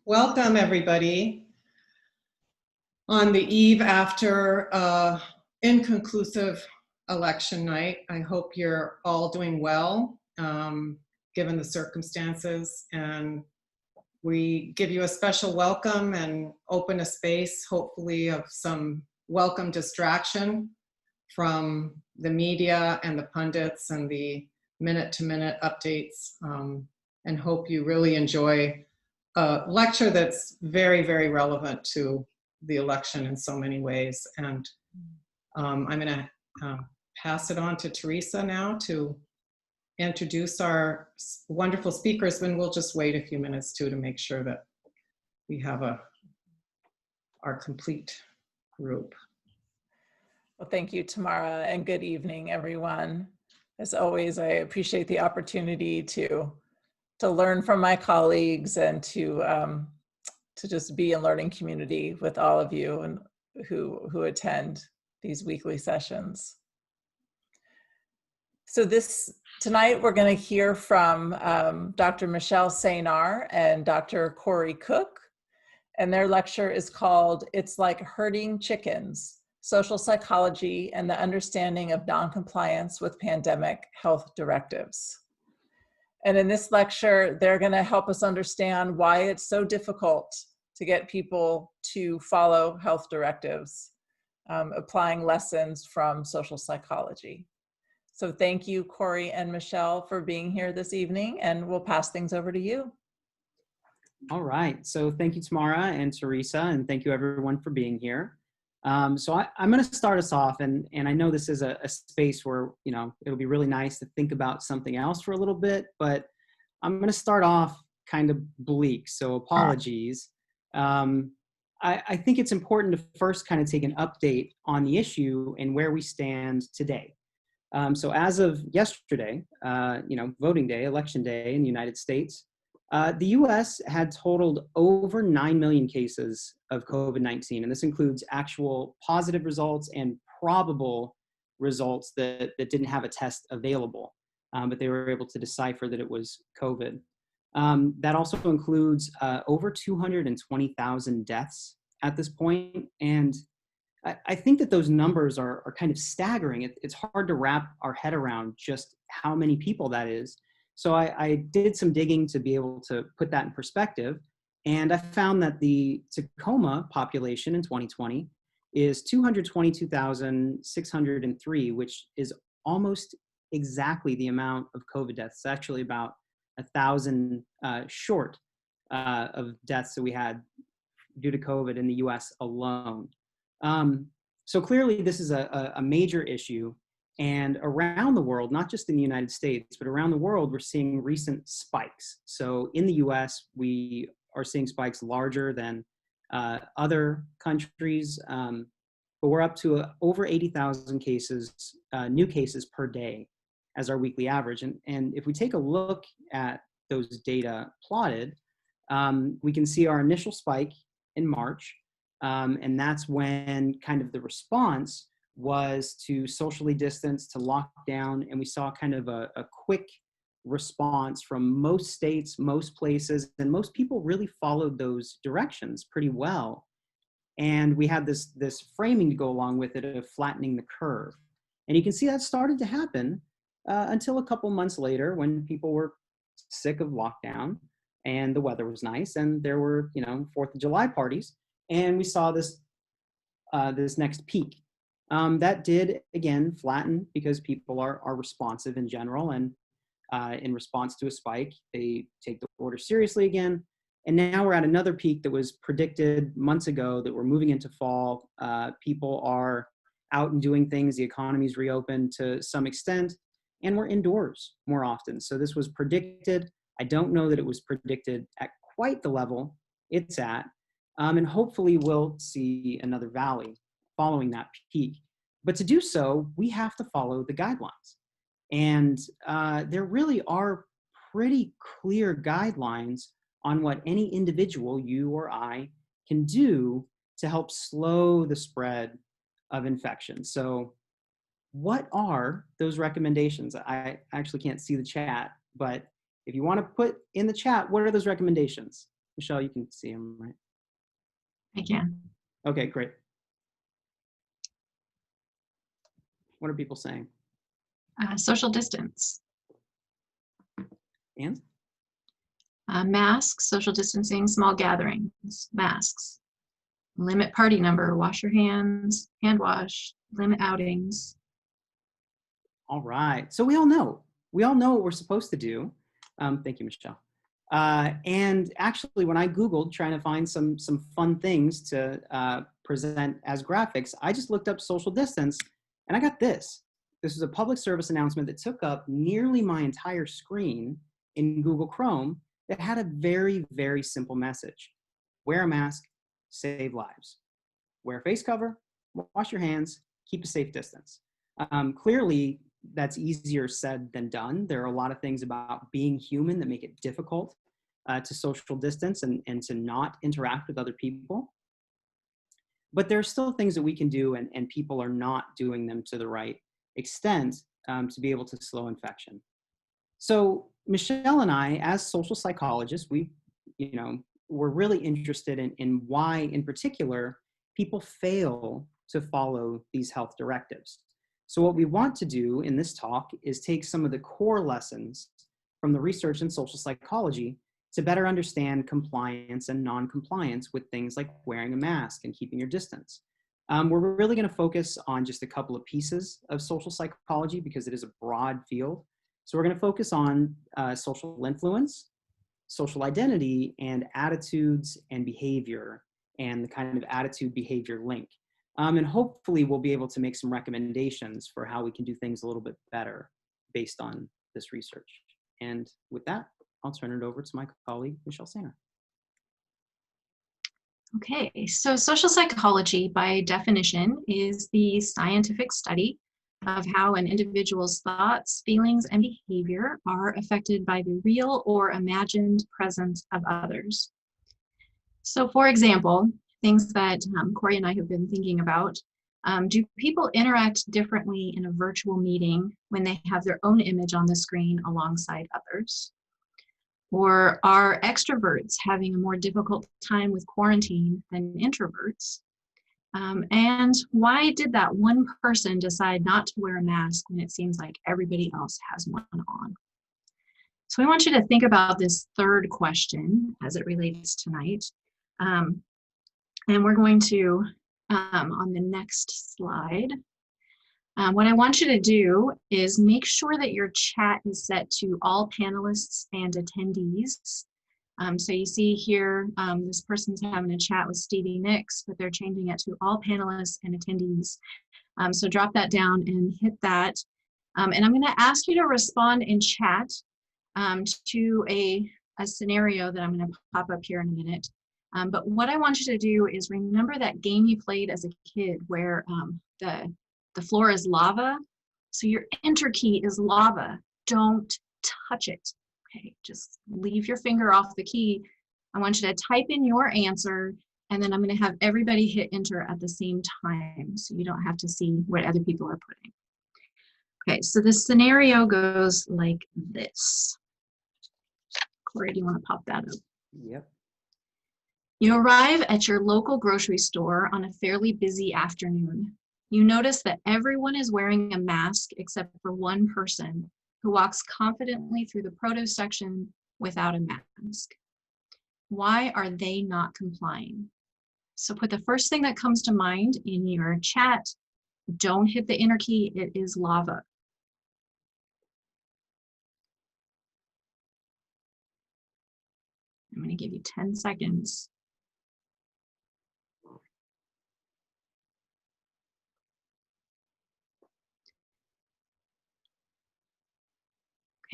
Welcome, everybody. On the eve after inconclusive election night, I hope you're all doing well, given the circumstances. And we give you a special welcome and open a space, hopefully, of some welcome distraction from the media and the pundits and the minute-to-minute updates, and hope you really enjoy a lecture that's very, very relevant to the election in so many ways. And I'm going to pass it on to Teresa now to introduce our wonderful speakers, and we'll just wait a few minutes too to make sure that we have our complete group. Well, thank you, Tamara, and good evening, everyone. As always, I appreciate the opportunity to learn from my colleagues and to just be in learning community with all of you and who attend these weekly sessions. So tonight we're going to hear from Dr. Michelle Ceynar and Dr. Corey Cook, and their lecture is called "It's Like Herding Chickens: Social Psychology and the Understanding of Noncompliance with Pandemic Health Directives." And in this lecture, they're going to help us understand why it's so difficult to get people to follow health directives, applying lessons from social psychology. So thank you, Corey and Michelle, for being here this evening, and we'll pass things over to you. All right, so thank you, Tamara and Teresa, and thank you everyone for being here. So I'm going to start us off, and I know this is a space where, it'll be really nice to think about something else for a little bit, but I'm going to start off kind of bleak, so apologies. I think it's important to first kind of take an update on the issue and where we stand today. So as of yesterday, voting day, election day in the United States, the U.S. had totaled over 9 million cases of COVID-19, and this includes actual positive results and probable results that didn't have a test available, but they were able to decipher that it was COVID. That also includes over 220,000 deaths at this point, and I think that those numbers are kind of staggering. It's hard to wrap our head around just how many people that is. So I did some digging to be able to put that in perspective, and I found that the Tacoma population in 2020 is 222,603, which is almost exactly the amount of COVID deaths. It's actually about 1,000 short of deaths that we had due to COVID in the US alone. So clearly this is a major issue. And around the world, not just in the United States, but around the world, we're seeing recent spikes. So in the US, we are seeing spikes larger than other countries, but we're up to over 80,000 cases, new cases per day as our weekly average. And if we take a look at those data plotted, we can see our initial spike in March, and that's when kind of the response was to socially distance, to lock down, and we saw kind of a quick response from most states, most places, and most people really followed those directions pretty well. And we had this framing to go along with it of flattening the curve. And you can see that started to happen until a couple months later when people were sick of lockdown and the weather was nice and there were, 4th of July parties, and we saw this next peak. That did, again, flatten because people are responsive in general, and in response to a spike, they take the order seriously again. And now we're at another peak that was predicted months ago that we're moving into fall. People are out and doing things. The economy's reopened to some extent, and we're indoors more often. So this was predicted. I don't know that it was predicted at quite the level it's at. And hopefully we'll see another valley following that peak. But to do so, we have to follow the guidelines. And there really are pretty clear guidelines on what any individual, you or I, can do to help slow the spread of infection. So what are those recommendations? I actually can't see the chat, but if you want to put in the chat, what are those recommendations? Michelle, you can see them, right? I can. Okay, great. What are people saying? Social distance. And? Masks, social distancing, small gatherings, masks. Limit party number, wash your hands, hand wash, limit outings. All right. So we all know what we're supposed to do. Thank you, Michelle. And actually, when I Googled trying to find some fun things to present as graphics, I just looked up social distance and I got this. This is a public service announcement that took up nearly my entire screen in Google Chrome that had a very, very simple message. Wear a mask, save lives. Wear a face cover, wash your hands, keep a safe distance. Clearly, that's easier said than done. There are a lot of things about being human that make it difficult to social distance and to not interact with other people. But there are still things that we can do, and people are not doing them to the right extent to be able to slow infection. So Michelle and I, as social psychologists, we're really interested in why, in particular, people fail to follow these health directives. So what we want to do in this talk is take some of the core lessons from the research in social psychology to better understand compliance and non-compliance with things like wearing a mask and keeping your distance. We're really going to focus on just a couple of pieces of social psychology because it is a broad field. So we're going to focus on social influence, social identity, and attitudes and behavior, and the kind of attitude-behavior link. And hopefully we'll be able to make some recommendations for how we can do things a little bit better based on this research. And with that, I'll turn it over to my colleague, Michelle Ceynar. Okay, so social psychology by definition is the scientific study of how an individual's thoughts, feelings, and behavior are affected by the real or imagined presence of others. So for example, things that Corey and I have been thinking about, do people interact differently in a virtual meeting when they have their own image on the screen alongside others? Or are extroverts having a more difficult time with quarantine than introverts? And why did that one person decide not to wear a mask when it seems like everybody else has one on? So I want you to think about this third question as it relates tonight. And we're going to, on the next slide, what I want you to do is make sure that your chat is set to all panelists and attendees. So you see here, this person's having a chat with Stevie Nicks, but they're changing it to all panelists and attendees. So drop that down and hit that. And I'm gonna ask you to respond in chat to a scenario that I'm gonna pop up here in a minute. But what I want you to do is remember that game you played as a kid where the floor is lava. So your enter key is lava. Don't touch it. Okay, just leave your finger off the key. I want you to type in your answer, and then I'm going to have everybody hit enter at the same time so you don't have to see what other people are putting. Okay, so this scenario goes like this. Corey, do you want to pop that up? Yep. You arrive at your local grocery store on a fairly busy afternoon. You notice that everyone is wearing a mask except for one person who walks confidently through the produce section without a mask. Why are they not complying? So put the first thing that comes to mind in your chat. Don't hit the enter key, it is lava. I'm going to give you 10 seconds.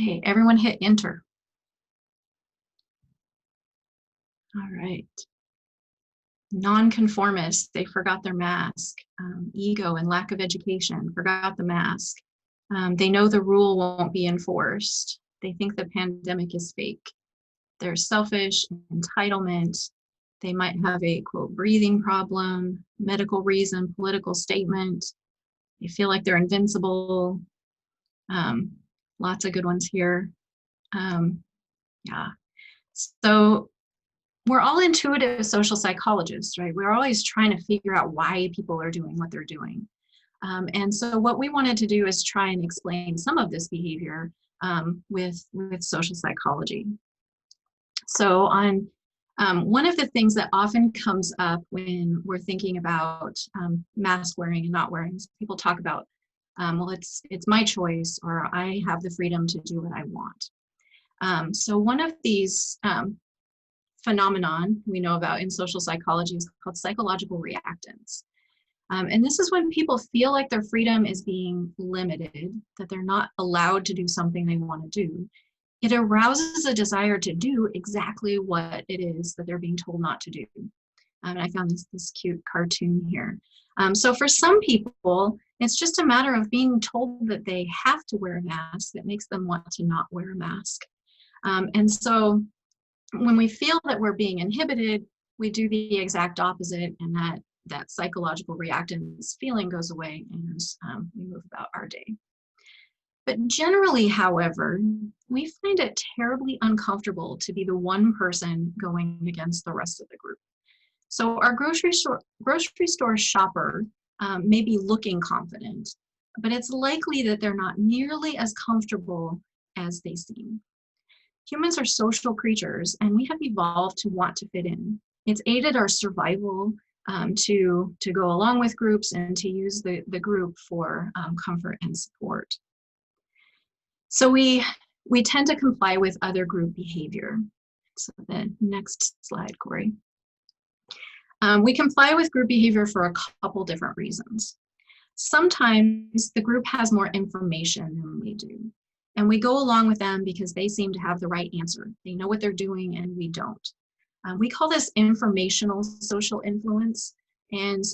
Okay, everyone hit enter. All right. Nonconformists, they forgot their mask. Ego and lack of education, forgot the mask. They know the rule won't be enforced. They think the pandemic is fake. They're selfish, entitlement. They might have a, quote, breathing problem, medical reason, political statement. They feel like they're invincible. Lots of good ones here. Yeah. So we're all intuitive social psychologists, right? We're always trying to figure out why people are doing what they're doing. And so what we wanted to do is try and explain some of this behavior with social psychology. So on one of the things that often comes up when we're thinking about mask wearing and not wearing, people talk about, well, it's my choice, or I have the freedom to do what I want. So one of these phenomenon we know about in social psychology is called psychological reactance. And this is when people feel like their freedom is being limited, that they're not allowed to do something they want to do. It arouses a desire to do exactly what it is that they're being told not to do. And I found this cute cartoon here. So for some people, it's just a matter of being told that they have to wear a mask that makes them want to not wear a mask. And so when we feel that we're being inhibited, we do the exact opposite, and that psychological reactance feeling goes away, and we move about our day. But generally, however, we find it terribly uncomfortable to be the one person going against the rest of the group. So our grocery store shopper may be looking confident, but it's likely that they're not nearly as comfortable as they seem. Humans are social creatures, and we have evolved to want to fit in. It's aided our survival to go along with groups and to use the group for comfort and support. So we tend to comply with other group behavior. So the next slide, Corey. We comply with group behavior for a couple different reasons. Sometimes the group has more information than we do, and we go along with them because they seem to have the right answer. They know what they're doing and we don't. We call this informational social influence, and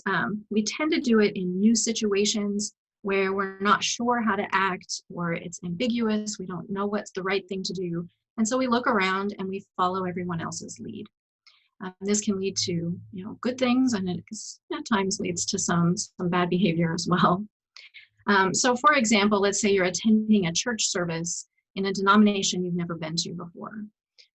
we tend to do it in new situations where we're not sure how to act, or it's ambiguous, we don't know what's the right thing to do, and so we look around and we follow everyone else's lead. This can lead to good things, and it at times leads to some bad behavior as well. So for example, let's say you're attending a church service in a denomination you've never been to before.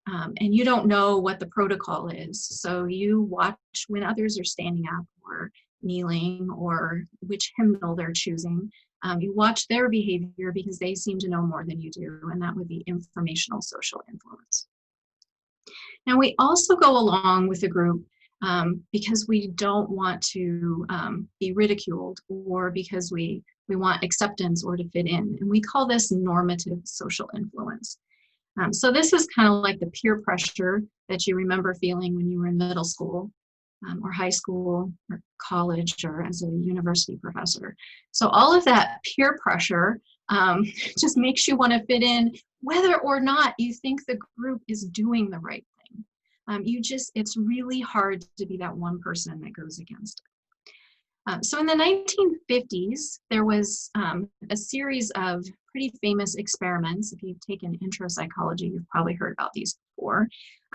And you don't know what the protocol is. So you watch when others are standing up or kneeling, or which hymnal they're choosing. You watch their behavior because they seem to know more than you do, and that would be informational social influence. Now, we also go along with the group because we don't want to be ridiculed, or because we want acceptance or to fit in. And we call this normative social influence. So this is kind of like the peer pressure that you remember feeling when you were in middle school or high school or college or as a university professor. So all of that peer pressure just makes you want to fit in, whether or not you think the group is doing the right thing. It's really hard to be that one person that goes against it. So in the 1950s, there was a series of pretty famous experiments. If you've taken intro psychology, you've probably heard about these before,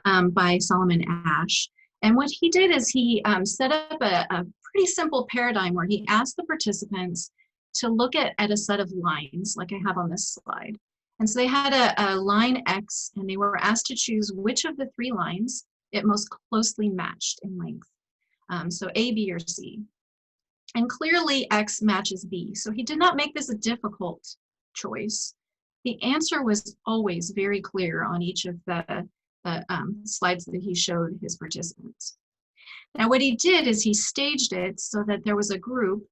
by Solomon Asch. And what he did is he set up a pretty simple paradigm where he asked the participants to look at a set of lines, like I have on this slide. And so they had a line X, and they were asked to choose which of the three lines it most closely matched in length. So A, B, or C. And clearly X matches B. So he did not make this a difficult choice. The answer was always very clear on each of the slides that he showed his participants. Now what he did is he staged it so that there was a group,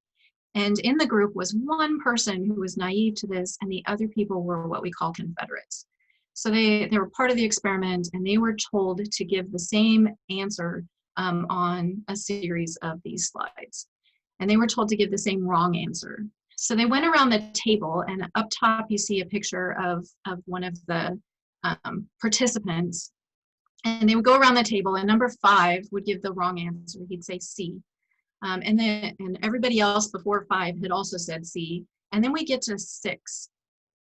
and in the group was one person who was naive to this, and the other people were what we call Confederates. So they were part of the experiment, and they were told to give the same answer on a series of these slides. And they were told to give the same wrong answer. So they went around the table, and up top you see a picture of one of the participants. And they would go around the table, and number 5 would give the wrong answer. He'd say C. And everybody else before 5 had also said C. And then we get to 6.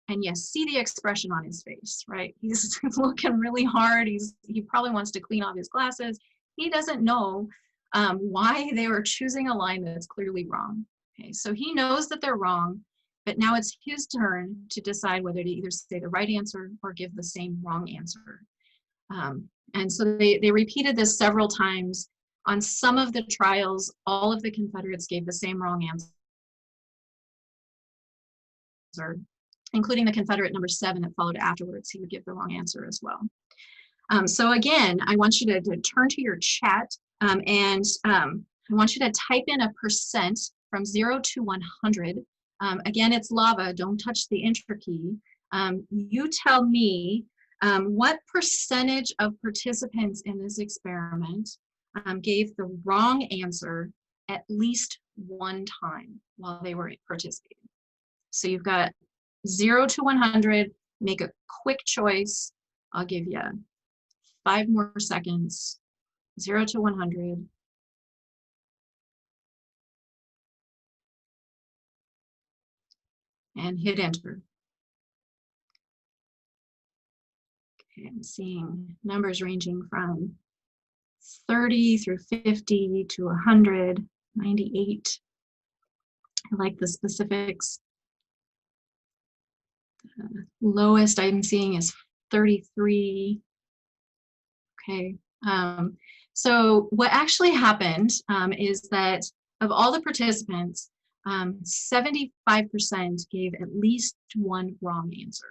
And yes, see the expression on his face, right? He's looking really hard. He probably wants to clean off his glasses. He doesn't know why they were choosing a line that's clearly wrong. Okay, so he knows that they're wrong, but now it's his turn to decide whether to either say the right answer or give the same wrong answer. And so they repeated this several times. On some of the trials, all of the Confederates gave the same wrong answer, including the Confederate number 7 that followed afterwards. He would give the wrong answer as well. So again, I want you to turn to your chat, and I want you to type in a percent from 0 to 100. Again, it's lava, don't touch the enter key. You tell me what percentage of participants in this experiment gave the wrong answer at least one time while they were participating. So you've got 0 to 100, make a quick choice. I'll give you 5 more seconds. 0 to 100. And hit enter. Okay, I'm seeing numbers ranging from 30 through 50 to 100, 98. I like the specifics. The lowest I'm seeing is 33. Okay. So what actually happened is that of all the participants, 75% gave at least one wrong answer.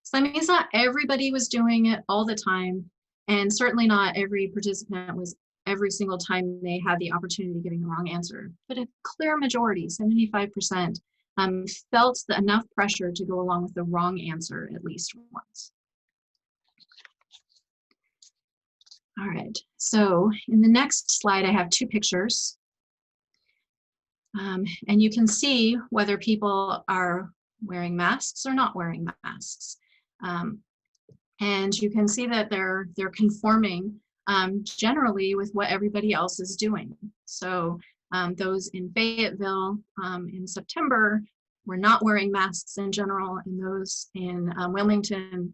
So that means not everybody was doing it all the time, and certainly not every participant was every single time they had the opportunity giving the wrong answer. But a clear majority, 75%, felt enough pressure to go along with the wrong answer at least once. All right, so in the next slide, I have 2 pictures. And you can see whether people are wearing masks or not wearing masks. And you can see that they're conforming generally with what everybody else is doing. So those in Fayetteville in September were not wearing masks in general, and those in Wilmington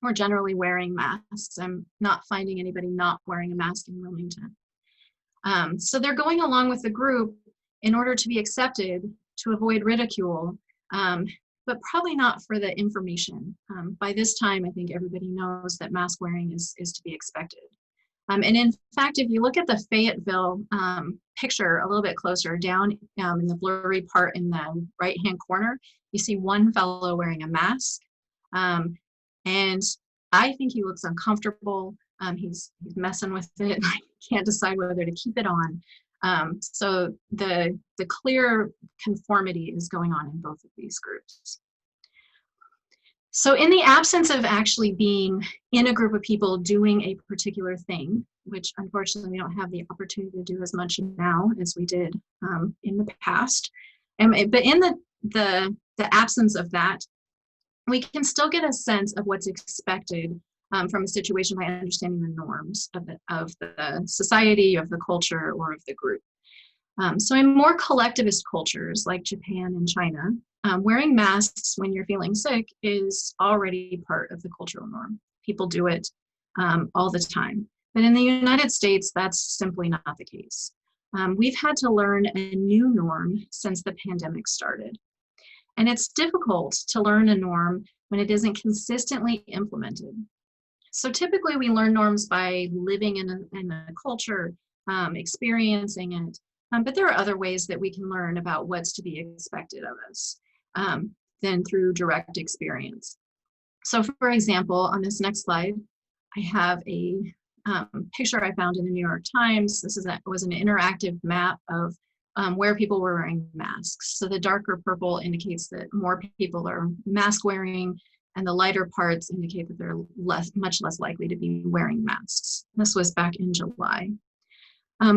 were generally wearing masks. I'm not finding anybody not wearing a mask in Wilmington. So they're going along with the group in order to be accepted, to avoid ridicule, but probably not for the information. By this time, I think everybody knows that mask wearing is to be expected. And in fact, if you look at the Fayetteville picture a little bit closer down in the blurry part in the right-hand corner, you see one fellow wearing a mask. And I think he looks uncomfortable. He's messing with it. I can't decide whether to keep it on. So the clear conformity is going on in both of these groups. So in the absence of actually being in a group of people doing a particular thing, which unfortunately we don't have the opportunity to do as much now as we did in the past, but in the absence of that, we can still get a sense of what's expected from a situation by understanding the norms of the society, of the culture, or of the group. So in more collectivist cultures like Japan and China, wearing masks when you're feeling sick is already part of the cultural norm. People do it all the time. But in the United States, that's simply not the case. We've had to learn a new norm since the pandemic started. And it's difficult to learn a norm when it isn't consistently implemented. So typically we learn norms by living in a culture, experiencing it. But there are other ways that we can learn about what's to be expected of us than through direct experience. So for example, on this next slide, I have a picture I found in the New York Times. This was an interactive map of where people were wearing masks. So the darker purple indicates that more people are mask wearing, and the lighter parts indicate that they're much less likely to be wearing masks. This was back in July.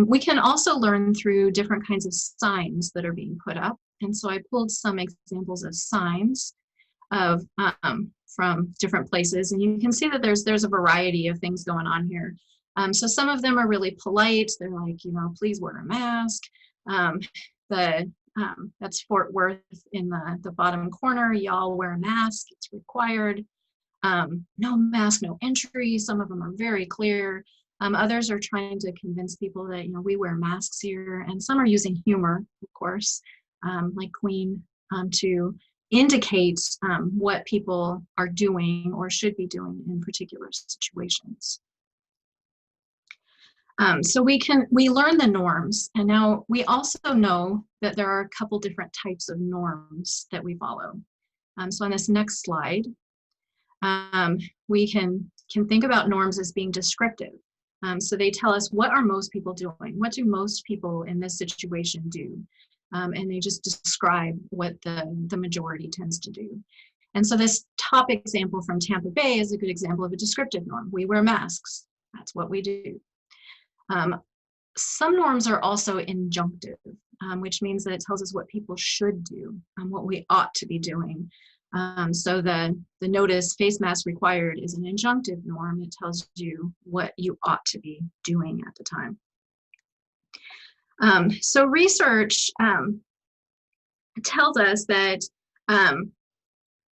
We can also learn through different kinds of signs that are being put up. And so I pulled some examples of signs from different places. And you can see that there's a variety of things going on here. So some of them are really polite. They're like, please wear a mask. That's Fort Worth in the bottom corner. Y'all wear a mask, it's required. No mask, no entry. Some of them are very clear. Others are trying to convince people that, we wear masks here. And some are using humor, of course, like Queen, to indicate what people are doing or should be doing in particular situations. So we learn the norms, and now we also know that there are a couple different types of norms that we follow. So on this next slide, we can think about norms as being descriptive. So they tell us, what are most people doing? What do most people in this situation do? And they just describe what the majority tends to do. And so this top example from Tampa Bay is a good example of a descriptive norm. We wear masks. That's what we do. Some norms are also injunctive, which means that it tells us what people should do, what we ought to be doing. So the notice face mask required is an injunctive norm. It tells you what you ought to be doing at the time. So research tells us that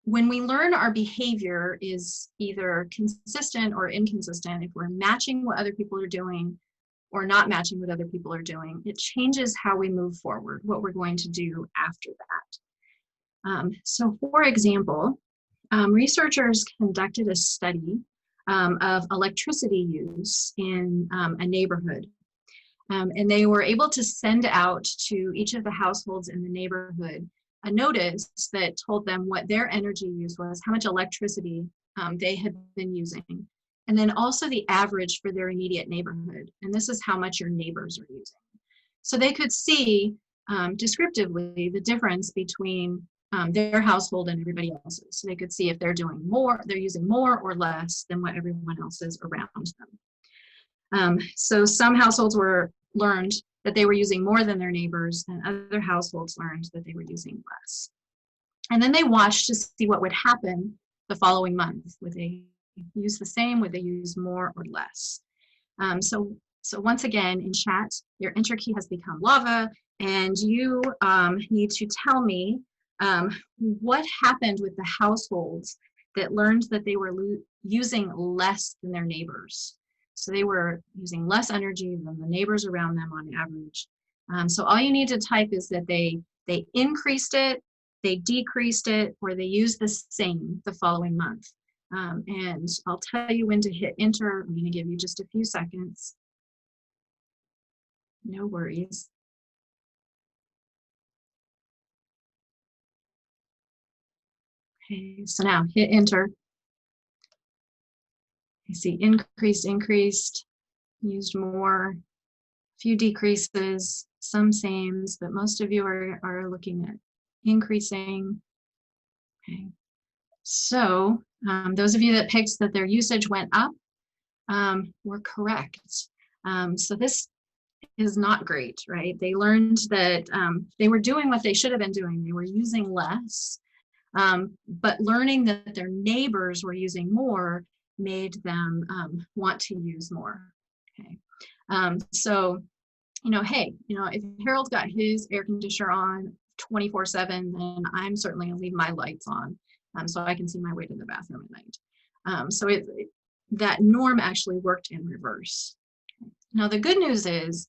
when we learn our behavior is either consistent or inconsistent, if we're matching what other people are doing or not matching what other people are doing, it changes how we move forward, what we're going to do after that. So for example, researchers conducted a study of electricity use in a neighborhood. And they were able to send out to each of the households in the neighborhood a notice that told them what their energy use was, how much electricity they had been using, and then also the average for their immediate neighborhood. And this is how much your neighbors are using. So they could see descriptively the difference between their household and everybody else's. So they could see if they're doing more, they're using more or less than what everyone else is around them. So some households learned that they were using more than their neighbors, and other households learned that they were using less. And then they watched to see what would happen the following month. Would they use the same? Would they use more or less? So once again, in chat, your enter key has become lava, and you need to tell me what happened with the households that learned that they were using less than their neighbors. So they were using less energy than the neighbors around them on average. So all you need to type is that they increased it, they decreased it, or they used the same the following month. And I'll tell you when to hit enter. I'm going to give you just a few seconds. No worries. Okay, so now hit enter. I see increased, used more, few decreases, some sames, but most of you are looking at increasing. Okay, so those of you that picked that their usage went up were correct. So this is not great, right? They learned that they were doing what they should have been doing. They were using less, but learning that their neighbors were using more made them want to use more. Okay, so hey, if Harold's got his air conditioner on 24/7, then I'm certainly gonna leave my lights on so I can see my way to the bathroom at night. So that norm actually worked in reverse. Now the good news is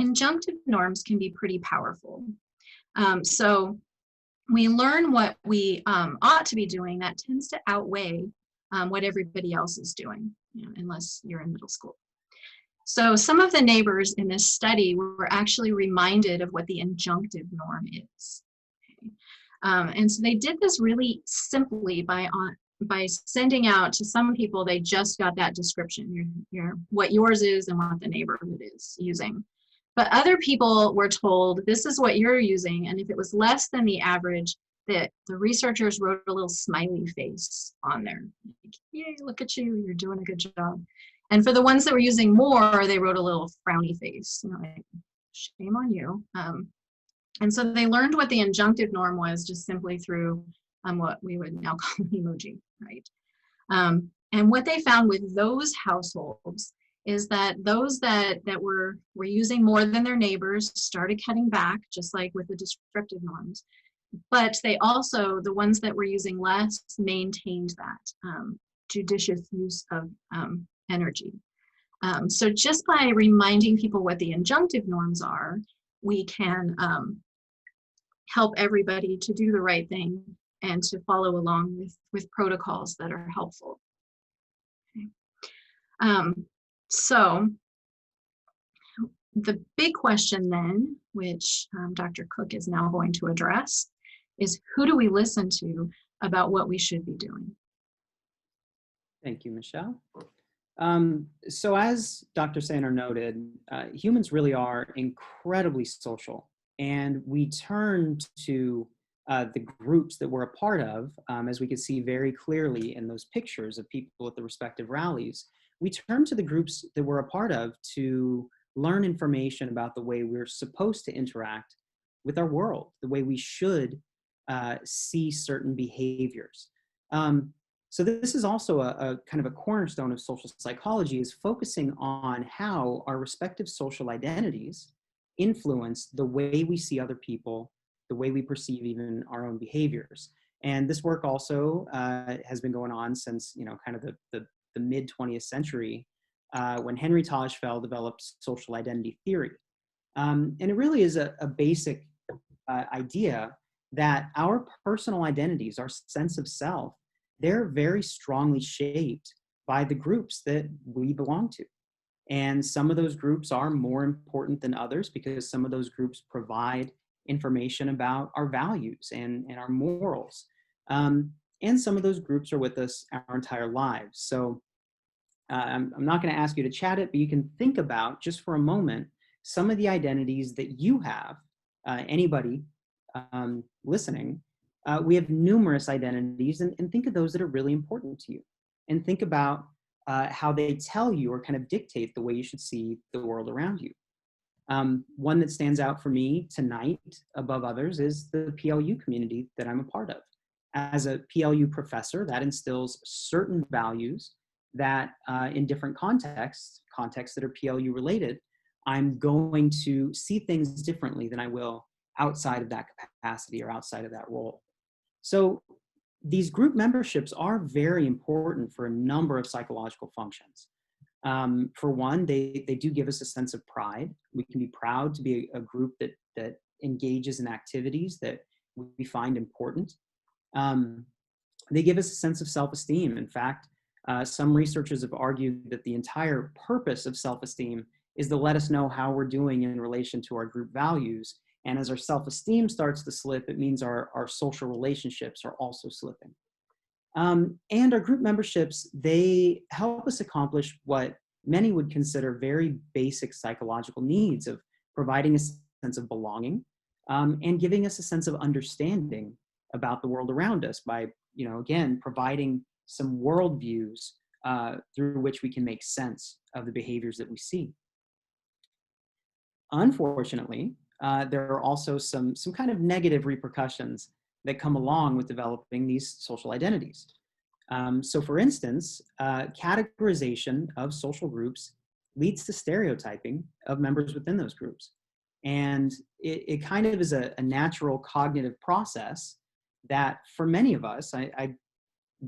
injunctive norms can be pretty powerful. So we learn what we ought to be doing that tends to outweigh what everybody else is doing, unless you're in middle school. So some of the neighbors in this study were actually reminded of what the injunctive norm is. Okay. And so they did this really simply by sending out to some people, they just got that description, what yours is and what the neighborhood is using. But other people were told, this is what you're using, and if it was less than the average, that the researchers wrote a little smiley face on there. Like, yay, look at you, you're doing a good job. And for the ones that were using more, they wrote a little frowny face, like, shame on you. And so they learned what the injunctive norm was just simply through what we would now call an emoji, right? And what they found with those households is that those that were using more than their neighbors started cutting back, just like with the descriptive norms. But they also, the ones that were using less, maintained that judicious use of energy. So just by reminding people what the injunctive norms are, we can help everybody to do the right thing and to follow along with protocols that are helpful. Okay. So The big question then, which Dr. Cook is now going to address, is who do we listen to about what we should be doing? Thank you, Michelle. So as Dr. Ceynar noted, humans really are incredibly social, and we turn to the groups that we're a part of, as we can see very clearly in those pictures of people at the respective rallies. We turn to the groups that we're a part of to learn information about the way we're supposed to interact with our world, the way we should see certain behaviors. So this is also a kind of a cornerstone of social psychology, is focusing on how our respective social identities influence the way we see other people, the way we perceive even our own behaviors. And this work also has been going on since, kind of the mid 20th century, when Henry Tajfel developed social identity theory. And it really is a basic idea that our personal identities, our sense of self, they're very strongly shaped by the groups that we belong to. And some of those groups are more important than others because some of those groups provide information about our values and our morals. And some of those groups are with us our entire lives. So I'm not going to ask you to chat it, but you can think about just for a moment some of the identities that you have, anybody listening. We have numerous identities, and think of those that are really important to you. And think about how they tell you or kind of dictate the way you should see the world around you. One that stands out for me tonight above others is the PLU community that I'm a part of. As a PLU professor, that instills certain values that in different contexts that are PLU related, I'm going to see things differently than I will outside of that capacity or outside of that role. So these group memberships are very important for a number of psychological functions. For one, they do give us a sense of pride. We can be proud to be a group that engages in activities that we find important. They give us a sense of self-esteem. In fact, some researchers have argued that the entire purpose of self-esteem is to let us know how we're doing in relation to our group values. And as our self-esteem starts to slip, it means our social relationships are also slipping. And our group memberships, they help us accomplish what many would consider very basic psychological needs of providing a sense of belonging, and giving us a sense of understanding about the world around us by, again, providing some worldviews through which we can make sense of the behaviors that we see. Unfortunately, there are also some kind of negative repercussions that come along with developing these social identities. So for instance, categorization of social groups leads to stereotyping of members within those groups. And it kind of is a natural cognitive process that for many of us, I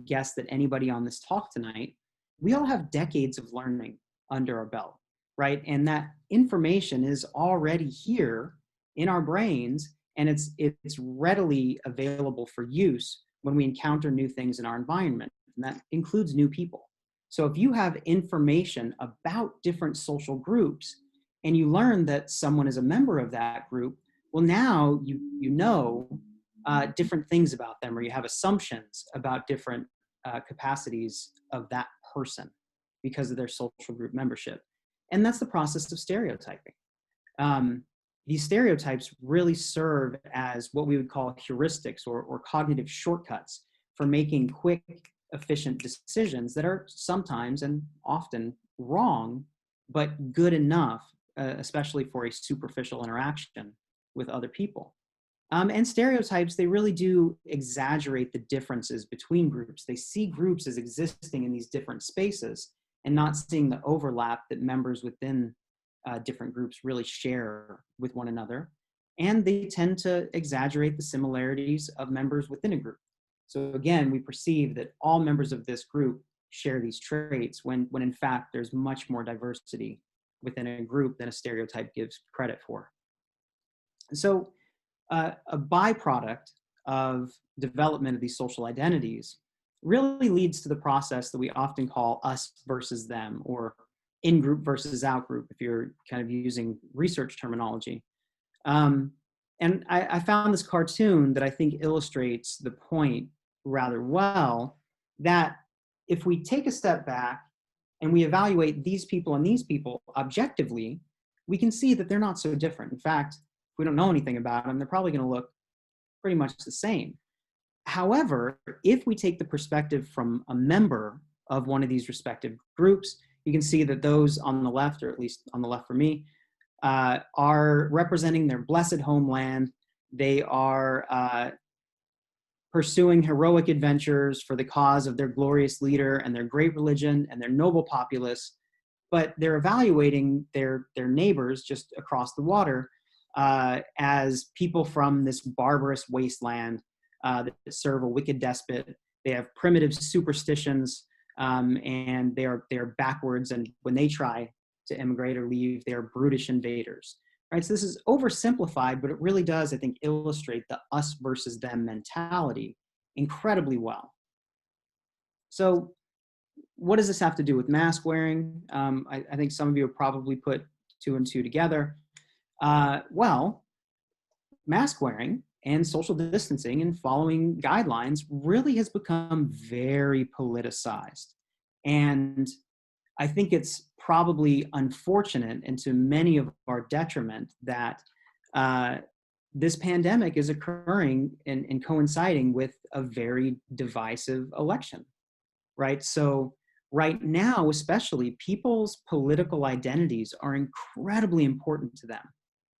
guess that anybody on this talk tonight, we all have decades of learning under our belt, right? And that information is already here in our brains, and it's readily available for use when we encounter new things in our environment, and that includes new people. So if you have information about different social groups and you learn that someone is a member of that group, well, now you know different things about them, or you have assumptions about different capacities of that person because of their social group membership. And that's the process of stereotyping. These stereotypes really serve as what we would call heuristics or cognitive shortcuts for making quick, efficient decisions that are sometimes and often wrong, but good enough, especially for a superficial interaction with other people. And stereotypes, they really do exaggerate the differences between groups. They see groups as existing in these different spaces and not seeing the overlap that members within different groups really share with one another. And they tend to exaggerate the similarities of members within a group. So again, we perceive that all members of this group share these traits when in fact there's much more diversity within a group than a stereotype gives credit for. So a byproduct of development of these social identities really leads to the process that we often call us versus them, or in-group versus out-group, if you're kind of using research terminology. And I found this cartoon that I think illustrates the point rather well, that if we take a step back and we evaluate these people and these people objectively, we can see that they're not so different. In fact, if we don't know anything about them, they're probably going to look pretty much the same. However, if we take the perspective from a member of one of these respective groups, you can see that those on the left, or at least on the left for me, are representing their blessed homeland. They are pursuing heroic adventures for the cause of their glorious leader and their great religion and their noble populace, but they're evaluating their neighbors just across the water as people from this barbarous wasteland that serve a wicked despot. They have primitive superstitions, and they are backwards, and when they try to immigrate or leave, they are brutish invaders. Right? So this is oversimplified, but it really does, I think, illustrate the us versus them mentality incredibly well. So what does this have to do with mask wearing? I think some of you have probably put 2 and 2 together. Well, mask wearing and social distancing and following guidelines really has become very politicized. And I think it's probably unfortunate and to many of our detriment that this pandemic is occurring and coinciding with a very divisive election, right? So right now, especially, people's political identities are incredibly important to them.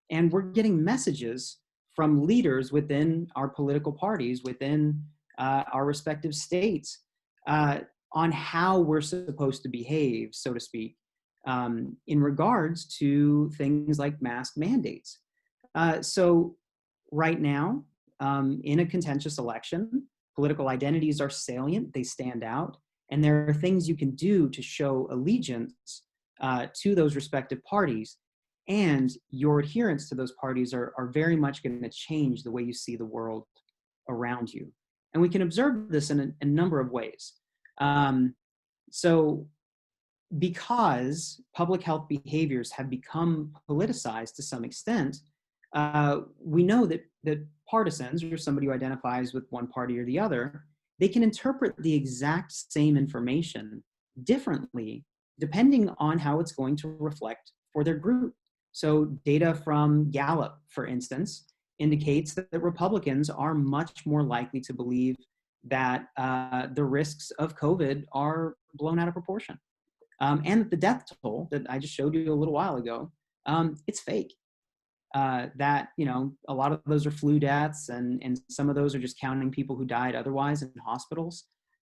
And we're getting messages from leaders within our political parties, within our respective states, on how we're supposed to behave, so to speak, in regards to things like mask mandates. So right now, in a contentious election, political identities are salient, they stand out, and there are things you can do to show allegiance to those respective parties, and your adherence to those parties are very much going to change the way you see the world around you. And we can observe this in a number of ways. So because public health behaviors have become politicized to some extent, we know that partisans, or somebody who identifies with one party or the other, they can interpret the exact same information differently depending on how it's going to reflect for their group. So data from Gallup, for instance, indicates that Republicans are much more likely to believe that the risks of COVID are blown out of proportion. And the death toll that I just showed you a little while ago, it's fake. That, you know, a lot of those are flu deaths, and some of those are just counting people who died otherwise in hospitals.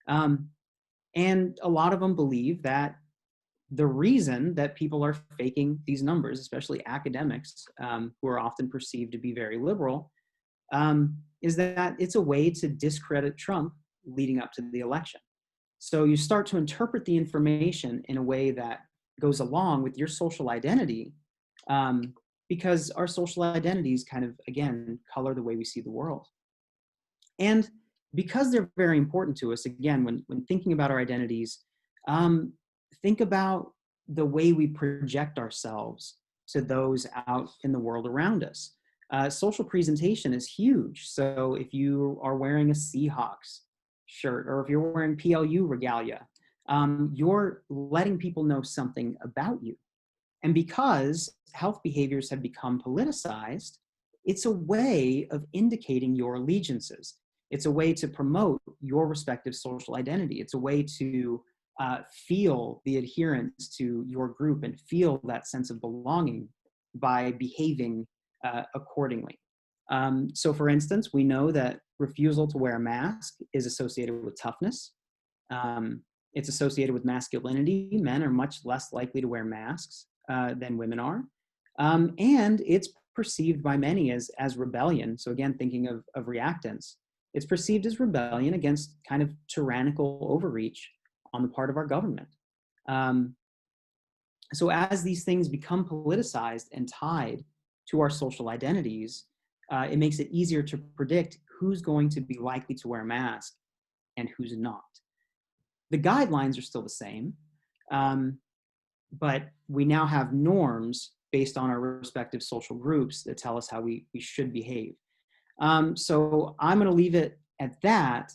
And a lot of them believe that the reason that people are faking these numbers, especially academics, who are often perceived to be very liberal, is that it's a way to discredit Trump leading up to the election. So you start to interpret the information in a way that goes along with your social identity, because our social identities kind of, again, color the way we see the world. And because they're very important to us, again, when thinking about our identities, think about the way we project ourselves to those out in the world around us. Social presentation is huge. So if you are wearing a Seahawks shirt, or if you're wearing PLU regalia, you're letting people know something about you. And because health behaviors have become politicized, it's a way of indicating your allegiances. It's a way to promote your respective social identity. It's a way to feel the adherence to your group and feel that sense of belonging by behaving accordingly. So for instance, we know that refusal to wear a mask is associated with toughness. It's associated with masculinity. Men are much less likely to wear masks than women are. And it's perceived by many as rebellion. So again, thinking of reactance, it's perceived as rebellion against kind of tyrannical overreach on the part of our government. So as these things become politicized and tied to our social identities, it makes it easier to predict who's going to be likely to wear a mask and who's not. The guidelines are still the same, but we now have norms based on our respective social groups that tell us how we should behave. So I'm going to leave it at that,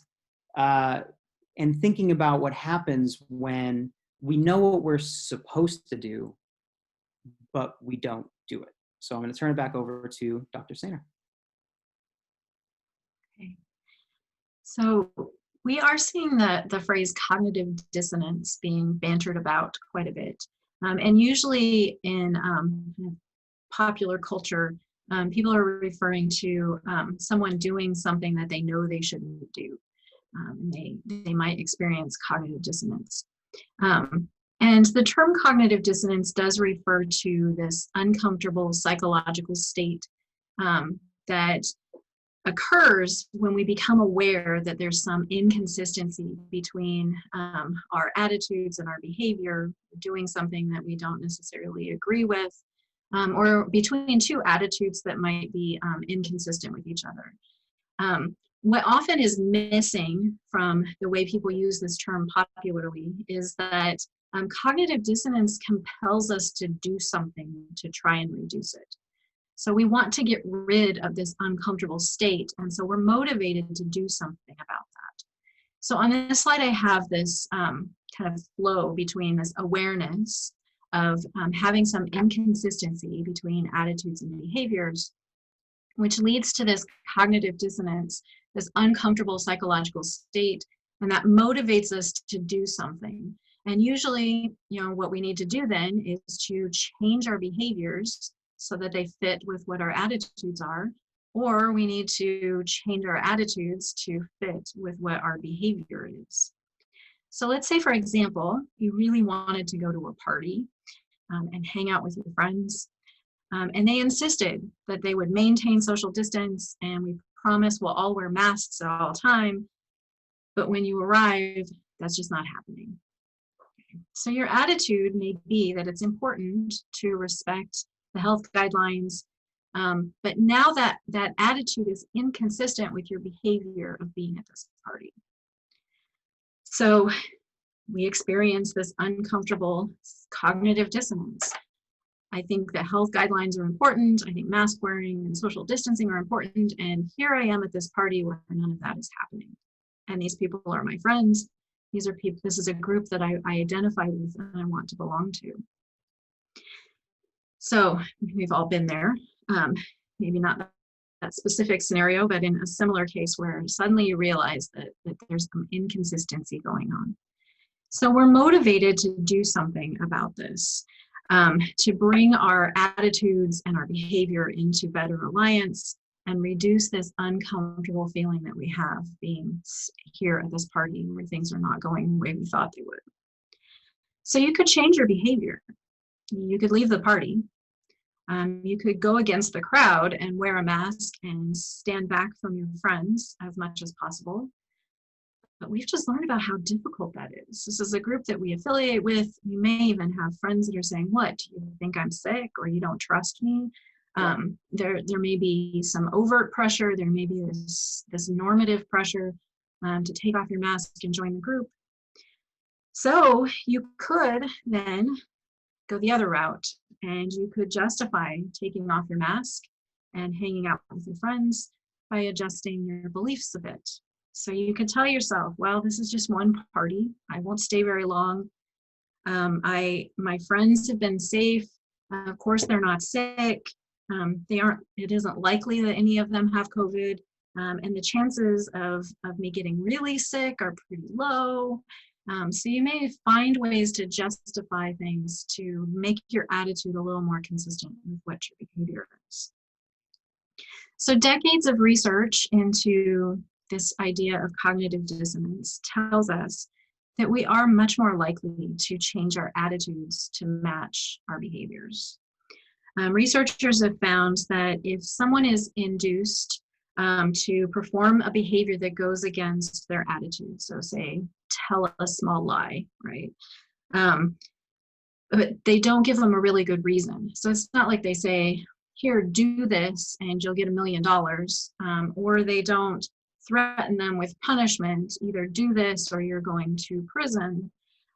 and thinking about what happens when we know what we're supposed to do, but we don't do it. So I'm going to turn it back over to Dr. Ceynar. Okay. So we are seeing the phrase cognitive dissonance being bantered about quite a bit. And usually in popular culture, people are referring to someone doing something that they know they shouldn't do. They might experience cognitive dissonance. And the term cognitive dissonance does refer to this uncomfortable psychological state that occurs when we become aware that there's some inconsistency between our attitudes and our behavior, doing something that we don't necessarily agree with, or between two attitudes that might be inconsistent with each other. What often is missing from the way people use this term popularly is that cognitive dissonance compels us to do something to try and reduce it. So we want to get rid of this uncomfortable state, and so we're motivated to do something about that. So on this slide, I have this kind of flow between this awareness of having some inconsistency between attitudes and behaviors, which leads to this cognitive dissonance, this uncomfortable psychological state, and that motivates us to do something. And usually, what we need to do then is to change our behaviors so that they fit with what our attitudes are, or we need to change our attitudes to fit with what our behavior is. So let's say, for example, you really wanted to go to a party and hang out with your friends, and they insisted that they would maintain social distance, and we promised we'll all wear masks at all time, but when you arrive, that's just not happening. So your attitude may be that it's important to respect the health guidelines, but now that attitude is inconsistent with your behavior of being at this party. So we experience this uncomfortable cognitive dissonance. I think that health guidelines are important. I think mask wearing and social distancing are important. And here I am at this party where none of that is happening. And these people are my friends. These are people, this is a group that I identify with and I want to belong to. So we've all been there, maybe not that specific scenario, but in a similar case where suddenly you realize that there's some inconsistency going on. So we're motivated to do something about this, to bring our attitudes and our behavior into better alliance and reduce this uncomfortable feeling that we have being here at this party where things are not going the way we thought they would. So you could change your behavior. You could leave the party. You could go against the crowd and wear a mask and stand back from your friends as much as possible. But we've just learned about how difficult that is. This is a group that we affiliate with. You may even have friends that are saying, what, do you think I'm sick or you don't trust me? There may be some overt pressure. There may be this normative pressure to take off your mask and join the group. So you could then go the other route, and you could justify taking off your mask and hanging out with your friends by adjusting your beliefs a bit. So you could tell yourself, well, this is just one party. I won't stay very long. My friends have been safe. Of course, they're not sick. It isn't likely that any of them have COVID. And the chances of me getting really sick are pretty low. So you may find ways to justify things to make your attitude a little more consistent with what your behavior is. So decades of research into this idea of cognitive dissonance tells us that we are much more likely to change our attitudes to match our behaviors. Researchers have found that if someone is induced to perform a behavior that goes against their attitude, so say, tell a small lie, right? But they don't give them a really good reason. So it's not like they say, here, do this and you'll get $1 million, or they don't threaten them with punishment, either do this or you're going to prison.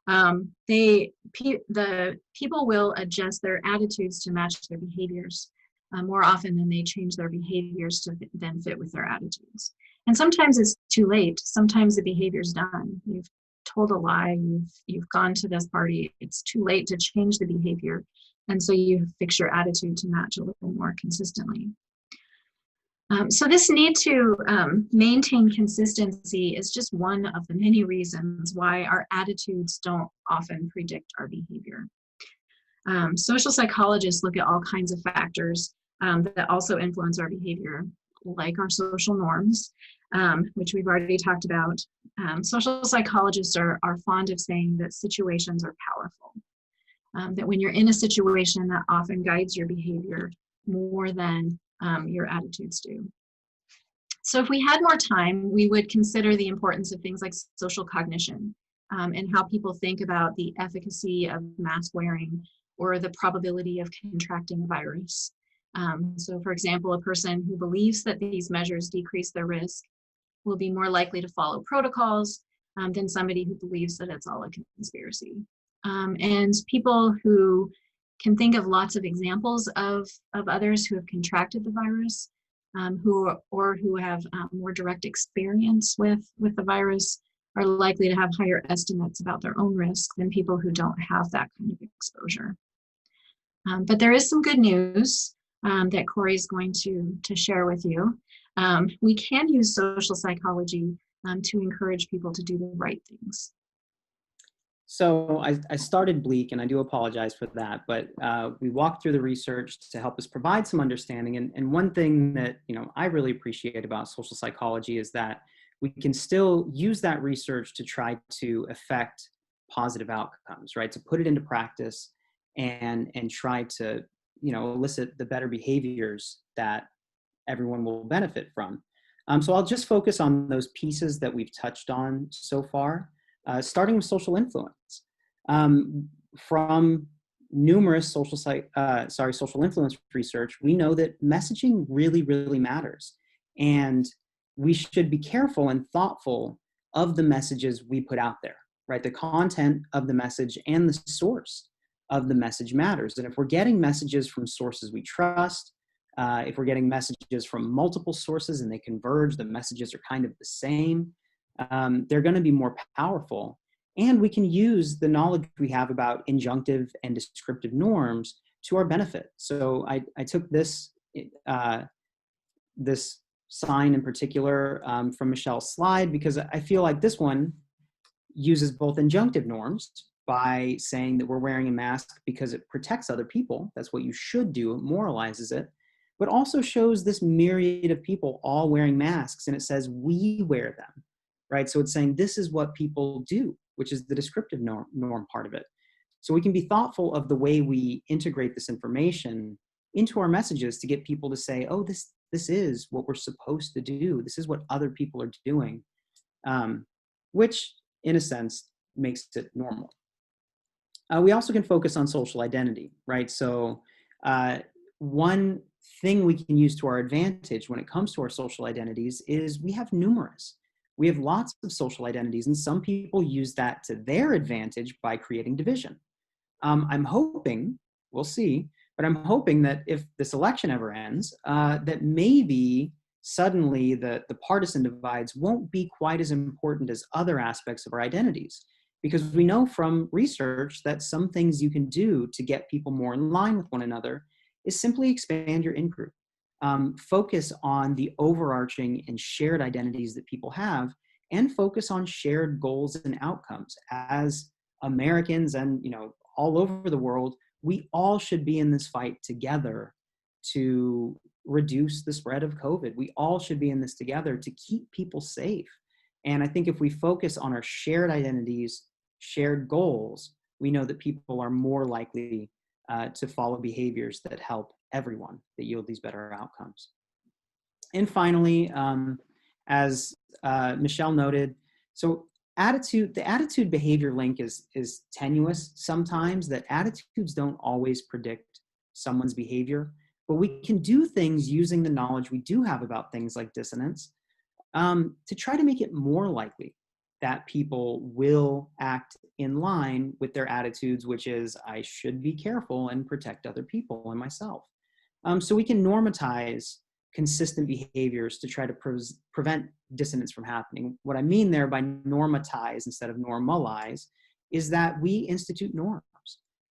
The people will adjust their attitudes to match their behaviors more often than they change their behaviors to then fit with their attitudes. And sometimes it's too late. Sometimes the behavior's done. You've told a lie. You've gone to this party. It's too late to change the behavior, and so you fix your attitude to match a little more consistently. So this need to maintain consistency is just one of the many reasons why our attitudes don't often predict our behavior. Social psychologists look at all kinds of factors that also influence our behavior, like our social norms, which we've already talked about. Social psychologists are fond of saying that situations are powerful, that when you're in a situation, that often guides your behavior more than your attitudes do. So if we had more time, we would consider the importance of things like social cognition and how people think about the efficacy of mask wearing or the probability of contracting a virus. So for example, a person who believes that these measures decrease their risk will be more likely to follow protocols than somebody who believes that it's all a conspiracy. And people who can think of lots of examples of others who have contracted the virus, who have more direct experience with the virus, are likely to have higher estimates about their own risk than people who don't have that kind of exposure. But there is some good news that Corey is going to share with you. We can use social psychology to encourage people to do the right things. So I started bleak, and I do apologize for that, but we walked through the research to help us provide some understanding. And one thing that I really appreciate about social psychology is that we can still use that research to try to affect positive outcomes, right? To put it into practice and try to elicit the better behaviors that everyone will benefit from. So I'll just focus on those pieces that we've touched on so far. Starting with social influence. From numerous social influence research, we know that messaging really, really matters. And we should be careful and thoughtful of the messages we put out there, right? The content of the message and the source of the message matters. And if we're getting messages from sources we trust, if we're getting messages from multiple sources and they converge, the messages are kind of the same, they're going to be more powerful. And we can use the knowledge we have about injunctive and descriptive norms to our benefit. So I took this sign in particular from Michelle's slide because I feel like this one uses both injunctive norms by saying that we're wearing a mask because it protects other people. That's what you should do. It moralizes it. But also shows this myriad of people all wearing masks, and it says we wear them. Right? So it's saying this is what people do, which is the descriptive norm part of it. So we can be thoughtful of the way we integrate this information into our messages to get people to say, oh, this is what we're supposed to do. This is what other people are doing, which in a sense makes it normal. We also can focus on social identity, right? So one thing we can use to our advantage when it comes to our social identities is we have numerous. We have lots of social identities, and some people use that to their advantage by creating division. I'm hoping, we'll see, but I'm hoping that if this election ever ends, that maybe suddenly the partisan divides won't be quite as important as other aspects of our identities. Because we know from research that some things you can do to get people more in line with one another is simply expand your in-group. Focus on the overarching and shared identities that people have, and focus on shared goals and outcomes. As Americans and all over the world, we all should be in this fight together to reduce the spread of COVID. We all should be in this together to keep people safe. And I think if we focus on our shared identities, shared goals, we know that people are more likely to follow behaviors that help everyone, that yield these better outcomes. And finally, as Michelle noted, so the attitude behavior link is tenuous sometimes, that attitudes don't always predict someone's behavior, but we can do things using the knowledge we do have about things like dissonance to try to make it more likely that people will act in line with their attitudes, which is, I should be careful and protect other people and myself. So we can normatize consistent behaviors to try to prevent dissonance from happening. What I mean there by normatize instead of normalize is that we institute norms.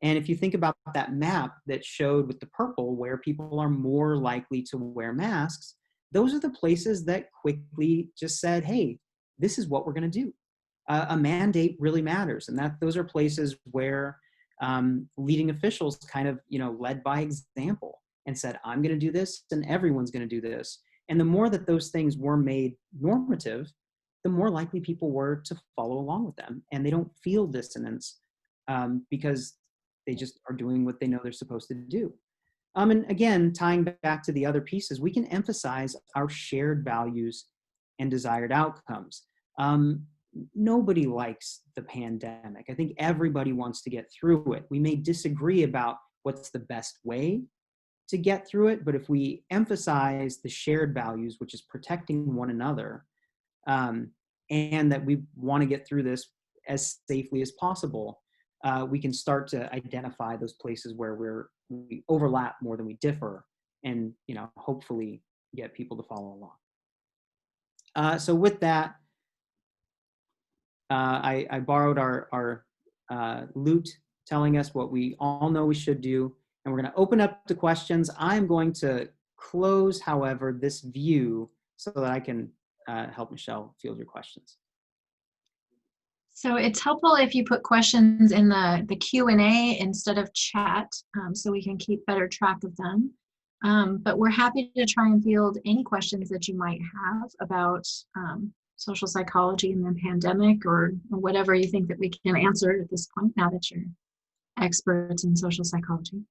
And if you think about that map that showed with the purple where people are more likely to wear masks, those are the places that quickly just said, hey, this is what we're going to do. A mandate really matters. And those are places where leading officials kind of, led by example and said, I'm going to do this and everyone's going to do this. And the more that those things were made normative, the more likely people were to follow along with them. And they don't feel dissonance because they just are doing what they know they're supposed to do. And again, tying back to the other pieces, we can emphasize our shared values and desired outcomes. Nobody likes the pandemic. I think everybody wants to get through it. We may disagree about what's the best way to get through it, but if we emphasize the shared values, which is protecting one another, and that we want to get through this as safely as possible, we can start to identify those places where we overlap more than we differ, and hopefully get people to follow along. So with that, I borrowed our Lute telling us what we all know we should do, and we're going to open up to questions. I'm going to close, however, this view so that I can help Michelle field your questions. So it's helpful if you put questions in the Q&A instead of chat, so we can keep better track of them. But we're happy to try and field any questions that you might have about social psychology and the pandemic, or whatever you think that we can answer at this point, now that you're experts in social psychology.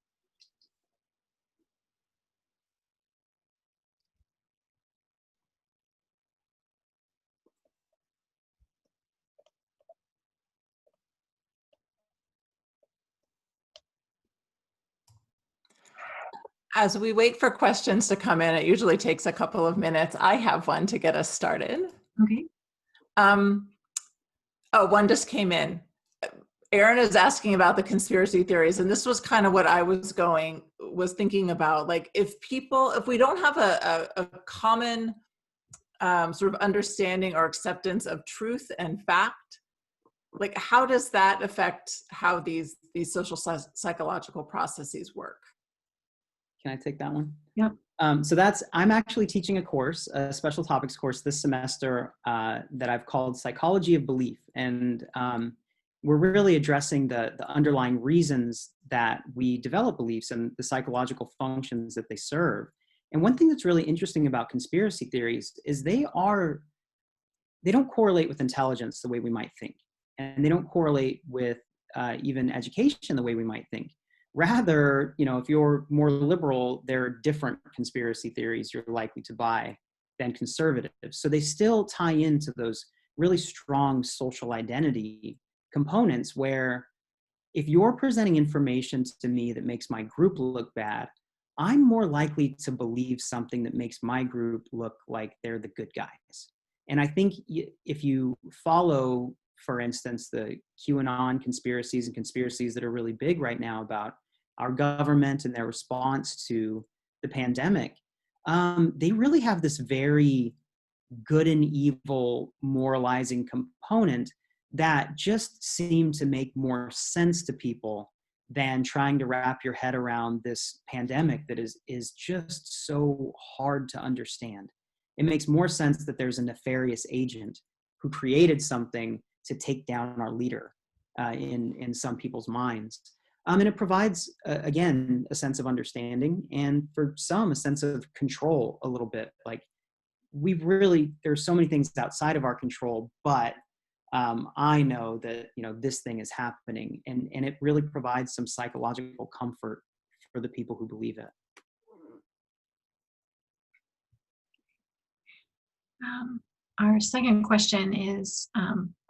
As we wait for questions to come in, it usually takes a couple of minutes. I have one to get us started. Okay. Oh, one just came in. Aaron is asking about the conspiracy theories, and this was kind of what I was thinking about. Like, if we don't have a common sort of understanding or acceptance of truth and fact, like, how does that affect how these social psychological processes work? Can I take that one? Yep. I'm actually teaching a course, a special topics course this semester that I've called Psychology of Belief. And we're really addressing the underlying reasons that we develop beliefs and the psychological functions that they serve. And one thing that's really interesting about conspiracy theories is they don't correlate with intelligence the way we might think. And they don't correlate with even education the way we might think. Rather, if you're more liberal, there are different conspiracy theories you're likely to buy than conservative. So they still tie into those really strong social identity components where if you're presenting information to me that makes my group look bad, I'm more likely to believe something that makes my group look like they're the good guys. And I think if you follow, for instance, the QAnon conspiracies and conspiracies that are really big right now about our government and their response to the pandemic, they really have this very good and evil moralizing component that just seem to make more sense to people than trying to wrap your head around this pandemic that is just so hard to understand. It makes more sense that there's a nefarious agent who created something to take down our leader in some people's minds. And it provides, again, a sense of understanding, and for some, a sense of control a little bit. Like, there's so many things outside of our control, but I know that, this thing is happening, and it really provides some psychological comfort for the people who believe it. Our second question is,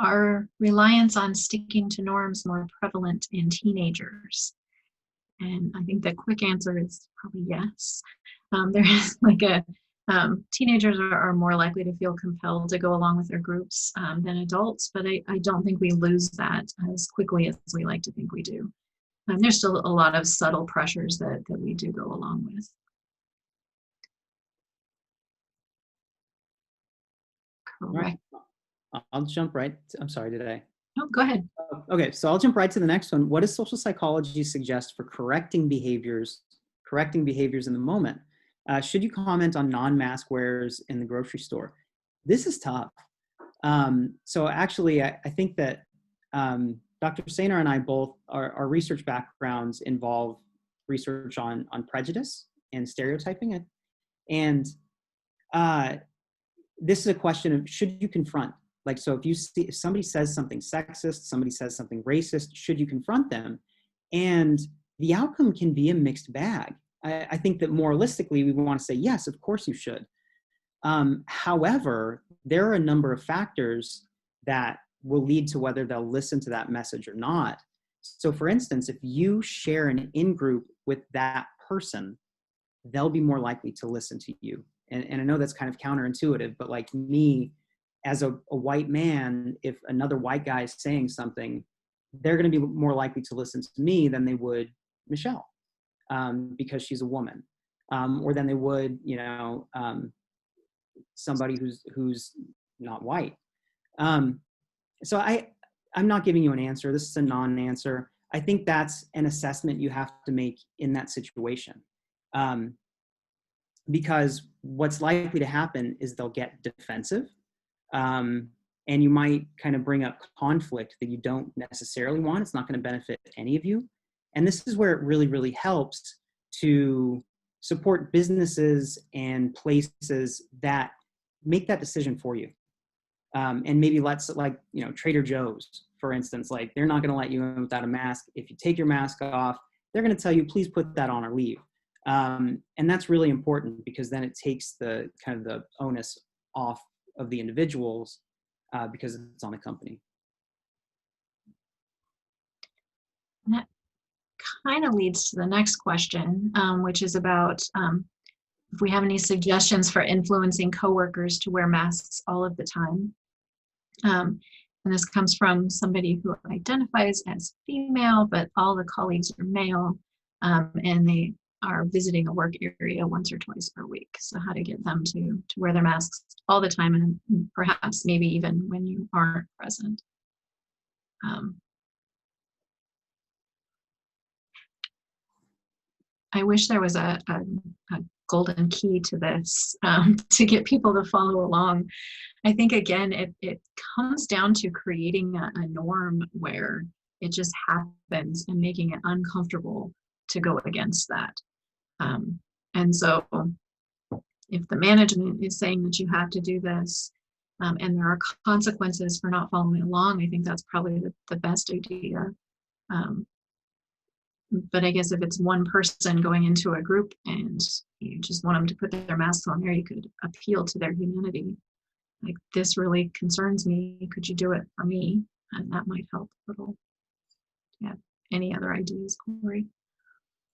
are reliance on sticking to norms more prevalent in teenagers? And I think the quick answer is probably yes. There is like a Teenagers are more likely to feel compelled to go along with their groups than adults, but I don't think we lose that as quickly as we like to think we do. There's still a lot of subtle pressures that we do go along with. Correct. I'll jump right. I'm sorry, did I? No, go ahead. Okay, so I'll jump right to the next one. What does social psychology suggest for correcting behaviors in the moment? Should you comment on non-mask wearers in the grocery store? This is tough. So actually, I think that Dr. Ceynar and I both, our research backgrounds involve research on prejudice and stereotyping. And this is a question of, should you confront? Like, so if somebody says something sexist, somebody says something racist, should you confront them? And the outcome can be a mixed bag. I think that moralistically, we want to say, yes, of course you should. However, there are a number of factors that will lead to whether they'll listen to that message or not. So for instance, if you share an in-group with that person, they'll be more likely to listen to you. And I know that's kind of counterintuitive, but like me, as a white man, if another white guy is saying something, they're going to be more likely to listen to me than they would Michelle, because she's a woman, or than they would, somebody who's not white. So I'm not giving you an answer. This is a non-answer. I think that's an assessment you have to make in that situation. Because what's likely to happen is they'll get defensive, and you might kind of bring up conflict that you don't necessarily want. It's not going to benefit any of you. And this is where it really, really helps to support businesses and places that make that decision for you. And maybe Trader Joe's, for instance, like they're not going to let you in without a mask. If you take your mask off, they're going to tell you, please put that on or leave. And that's really important, because then it takes the kind of the onus off of the individuals, because it's on the company. And that kind of leads to the next question, which is about if we have any suggestions for influencing coworkers to wear masks all of the time. And this comes from somebody who identifies as female, but all the colleagues are male, and they are visiting a work area once or twice per week. So how to get them to wear their masks all the time, and perhaps maybe even when you aren't present. I wish there was a golden key to this, to get people to follow along. I think, again, it comes down to creating a norm where it just happens and making it uncomfortable to go against that. And so if the management is saying that you have to do this, and there are consequences for not following along, I think that's probably the best idea. But I guess if it's one person going into a group and you just want them to put their masks on there, you could appeal to their humanity. Like, this really concerns me. Could you do it for me? And that might help a little. Yeah. Any other ideas, Corey?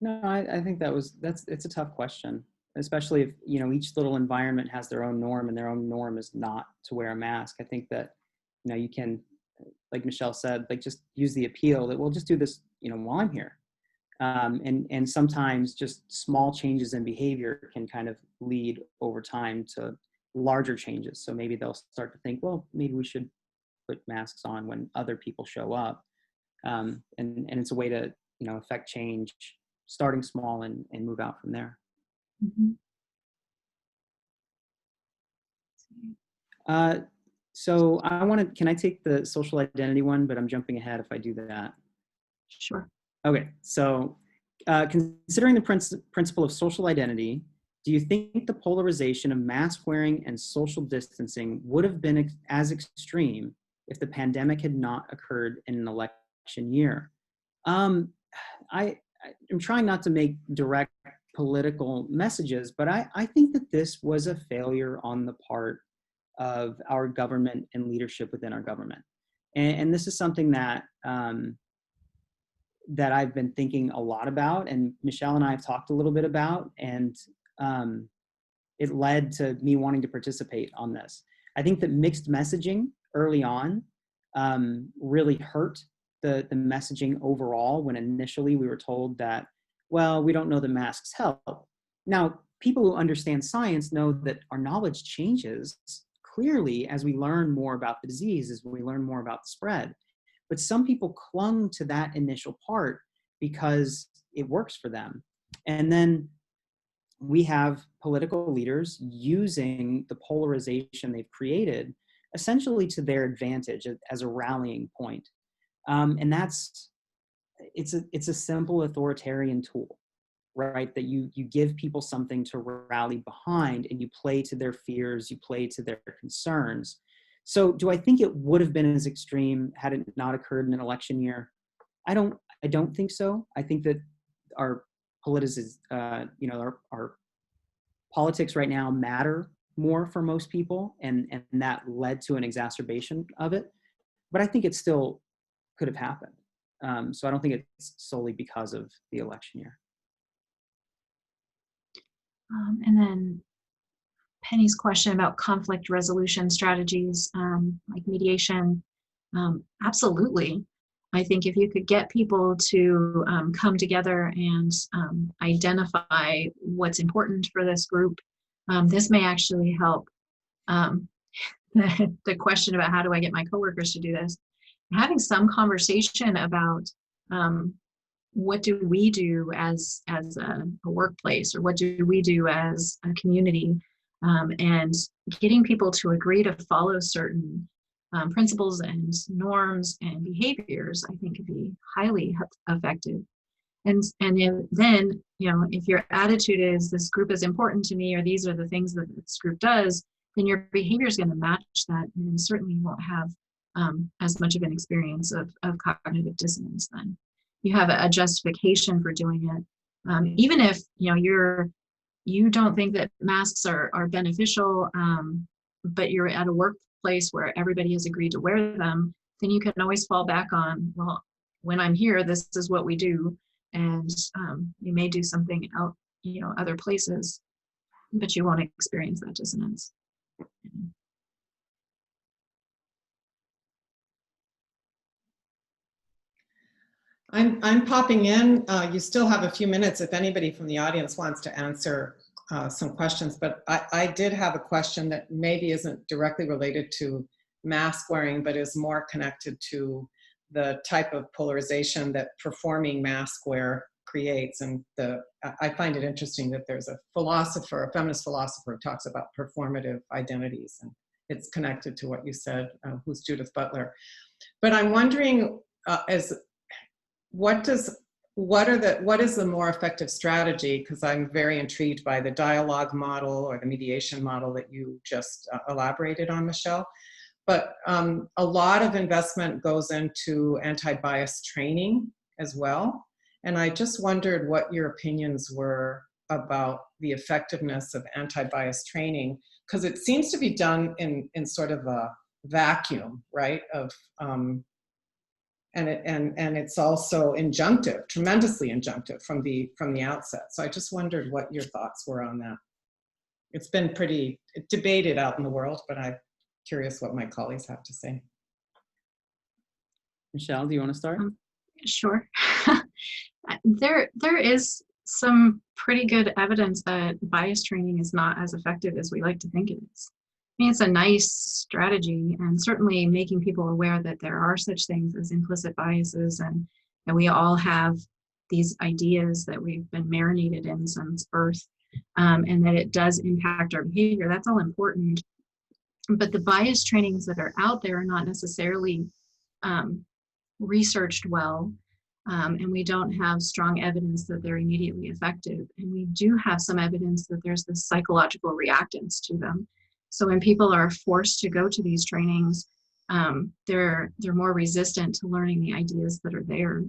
No, I think it's a tough question, especially if, each little environment has their own norm, and their own norm is not to wear a mask. I think that, you can, like Michelle said, like, just use the appeal that we'll just do this, while I'm here. And sometimes just small changes in behavior can kind of lead over time to larger changes. So maybe they'll start to think, well, maybe we should put masks on when other people show up. And it's a way to, affect change, starting small and move out from there. Mm-hmm. So can I take the social identity one, but I'm jumping ahead if I do that. Sure. Okay, so considering the principle of social identity, do you think the polarization of mask wearing and social distancing would have been as extreme if the pandemic had not occurred in an election year? I'm trying not to make direct political messages, but I think that this was a failure on the part of our government and leadership within our government. And this is something that that I've been thinking a lot about, and Michelle and I have talked a little bit about. And it led to me wanting to participate on this. I think that mixed messaging early on really hurt the messaging overall when initially we were told that, well, we don't know that masks help. Now, people who understand science know that our knowledge changes clearly as we learn more about the disease, as we learn more about the spread. But some people clung to that initial part because it works for them. And then we have political leaders using the polarization they've created essentially to their advantage as a rallying point. And it's a simple authoritarian tool, right? That you give people something to rally behind and you play to their fears, you play to their concerns. So do I think it would have been as extreme had it not occurred in an election year? I don't think so. I think that our our politics right now matter more for most people, and that led to an exacerbation of it. But I think it still could have happened. So I don't think it's solely because of the election year. And then Penny's question about conflict resolution strategies, like mediation. Absolutely. I think if you could get people to come together and identify what's important for this group, this may actually help. The question about how do I get my coworkers to do this? Having some conversation about what do we do as a workplace, or what do we do as a community, and getting people to agree to follow certain principles and norms and behaviors, I think could be highly effective. And then, if your attitude is this group is important to me, or these are the things that this group does, then your behavior is going to match that, and certainly won't have as much of an experience of cognitive dissonance. Then you have a justification for doing it, even if you don't think that masks are beneficial, but you're at a workplace where everybody has agreed to wear them. Then you can always fall back on, well, when I'm here, this is what we do, and you may do something out, other places, but you won't experience that dissonance. I'm popping in. You still have a few minutes if anybody from the audience wants to answer some questions, but I did have a question that maybe isn't directly related to mask wearing, but is more connected to the type of polarization that performing mask wear creates. And I find it interesting that there's a feminist philosopher who talks about performative identities, and it's connected to what you said, who's Judith Butler. But I'm wondering, what is the more effective strategy? Because I'm very intrigued by the dialogue model or the mediation model that you just elaborated on, Michelle. But a lot of investment goes into anti-bias training as well. And I just wondered what your opinions were about the effectiveness of anti-bias training, because it seems to be done in sort of a vacuum, right? And it's also injunctive, tremendously injunctive from the outset. So I just wondered what your thoughts were on that. It's been pretty debated out in the world, but I'm curious what my colleagues have to say. Michelle, do you want to start? Sure. There is some pretty good evidence that bias training is not as effective as we like to think it is. I mean, it's a nice strategy, and certainly making people aware that there are such things as implicit biases, and that we all have these ideas that we've been marinated in since birth, and that it does impact our behavior. That's all important. But the bias trainings that are out there are not necessarily researched well, and we don't have strong evidence that they're immediately effective. And we do have some evidence that there's this psychological reactance to them. So when people are forced to go to these trainings, they're more resistant to learning the ideas that are there.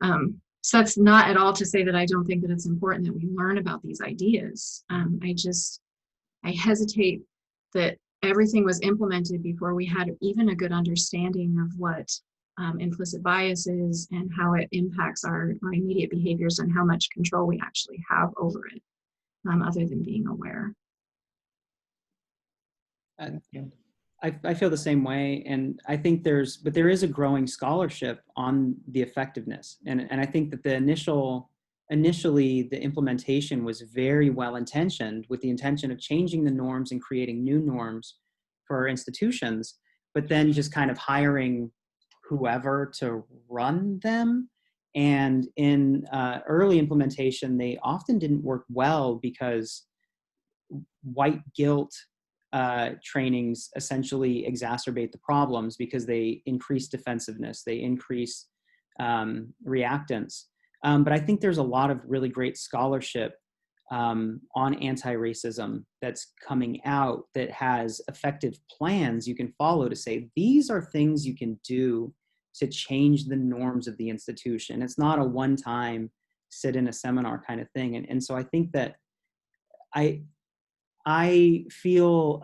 So that's not at all to say that I don't think that it's important that we learn about these ideas. I hesitate that everything was implemented before we had even a good understanding of what implicit bias is and how it impacts our immediate behaviors and how much control we actually have over it, other than being aware. I feel the same way, and I think there is a growing scholarship on the effectiveness, and I think that initially the implementation was very well intentioned, with the intention of changing the norms and creating new norms for institutions, but then just kind of hiring whoever to run them. And in early implementation, they often didn't work well because white guilt trainings essentially exacerbate the problems because they increase defensiveness, they increase reactance. But I think there's a lot of really great scholarship on anti-racism that's coming out that has effective plans you can follow to say, these are things you can do to change the norms of the institution. It's not a one-time sit in a seminar kind of thing. And so I think that I feel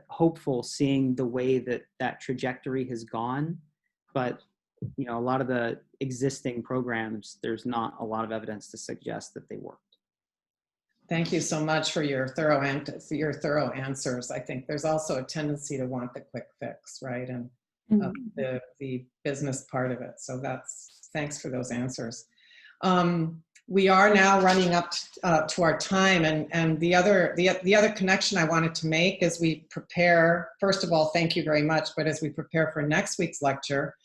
hopeful seeing the way that trajectory has gone, but a lot of the existing programs, there's not a lot of evidence to suggest that they worked. Thank you so much for your thorough answers. I think there's also a tendency to want the quick fix, right? And the business part of it. So thanks for those answers. We are now running up to our time, and the other connection I wanted to make as we prepare, first of all, thank you very much, but as we prepare for next week's lecture,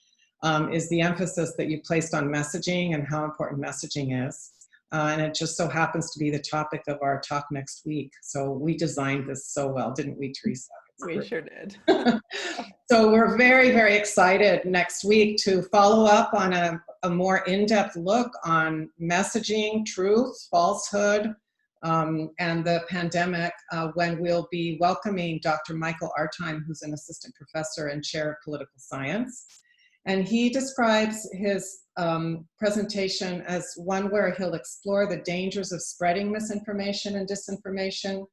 is the emphasis that you placed on messaging and how important messaging is. And it just so happens to be the topic of our talk next week. So we designed this so well, didn't we, Teresa? We sure did. So we're very, very excited next week to follow up on a more in-depth look on messaging, truth, falsehood, and the pandemic, when we'll be welcoming Dr. Michael Artime, who's an assistant professor and chair of political science. And he describes his presentation as one where he'll explore the dangers of spreading misinformation and disinformation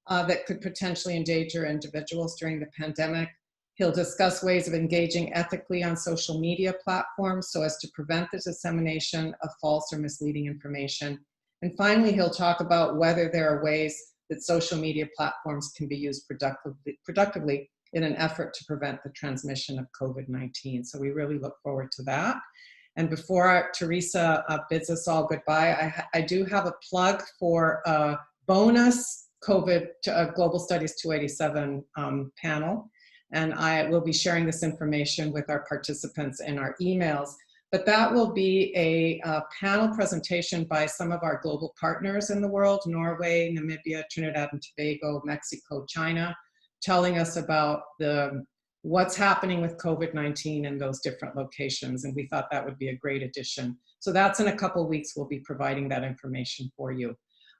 that could potentially endanger individuals during the pandemic. He'll discuss ways of engaging ethically on social media platforms so as to prevent the dissemination of false or misleading information. And finally, he'll talk about whether there are ways that social media platforms can be used productively in an effort to prevent the transmission of COVID-19. So we really look forward to that. And before Teresa bids us all goodbye, I do have a plug for a bonus COVID Global Studies 287 panel. And I will be sharing this information with our participants in our emails. But that will be a panel presentation by some of our global partners in the world, Norway, Namibia, Trinidad and Tobago, Mexico, China, telling us about what's happening with COVID-19 in those different locations. And we thought that would be a great addition. So that's in a couple of weeks, we'll be providing that information for you.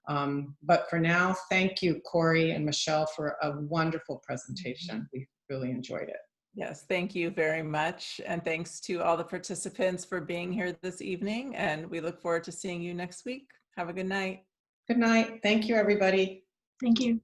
But for now, thank you, Corey and Michelle, for a wonderful presentation. We really enjoyed it. Yes, thank you very much. And thanks to all the participants for being here this evening. And we look forward to seeing you next week. Have a good night. Good night. Thank you, everybody. Thank you.